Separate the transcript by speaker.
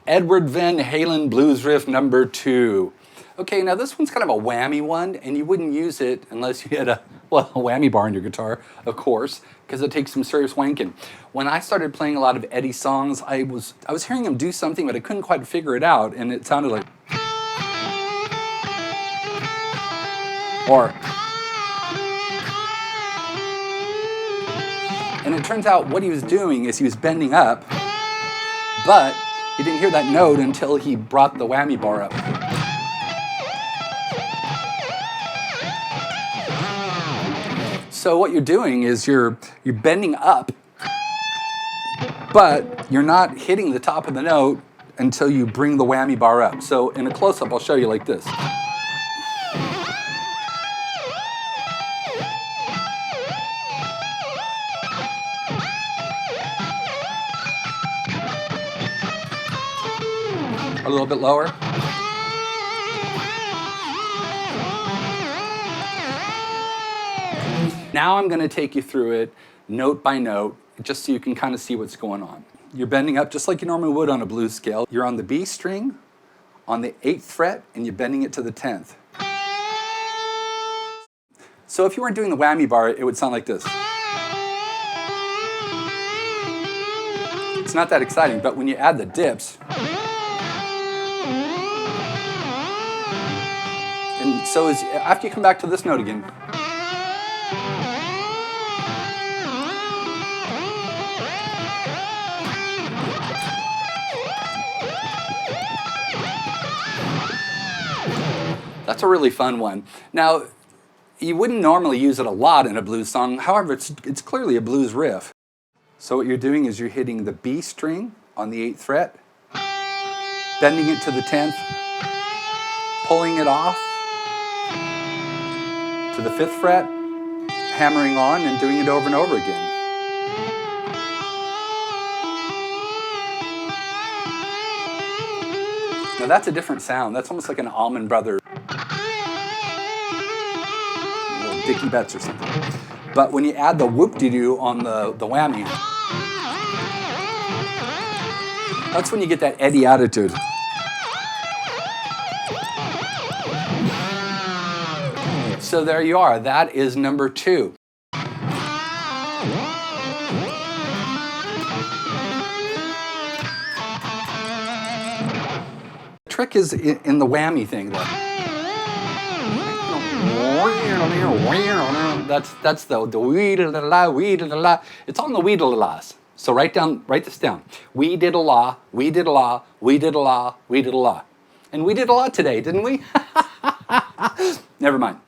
Speaker 1: Edward Van Halen Blues Riff number 2. Okay, now this one's kind of a whammy one, and you wouldn't use it unless you had a whammy bar in your guitar, of course, because it takes some serious wanking. When I started playing a lot of Eddie songs, I was hearing him do something, but I couldn't quite figure it out, and it sounded like, or, and it turns out what he was doing is he was bending up, but he didn't hear that note until he brought the whammy bar up. So what you're doing is you're bending up, but you're not hitting the top of the note until you bring the whammy bar up. So in a close-up, I'll show you like this. A little bit lower. Now I'm going to take you through it note by note, just so you can kind of see what's going on. You're bending up just like you normally would on a blues scale. You're on the B string, on the 8th fret, and you're bending it to the 10th. So if you weren't doing the whammy bar, it would sound like this. It's not that exciting, but when you add the dips, and so after you come back to this note again, that's a really fun one. Now, you wouldn't normally use it a lot in a blues song, however, it's clearly a blues riff. So what you're doing is you're hitting the B string on the 8th fret, bending it to the 10th, pulling it off to the 5th fret, hammering on and doing it over and over again. Now that's a different sound. That's almost like an Allman Brothers, Dickie Betts or something. But when you add the whoop-de-doo on the whammy, that's when you get that Eddie attitude. So there you are. That is number 2. The trick is in the whammy thing, though. That's the wee-da-da-la, wee-da-da-la. It's on the wee-da-da-las. So write this down. We-did-a-la, we-did-a-la, we-did-a-la, we-did-a-la. And we did a lot today, didn't we? Never mind.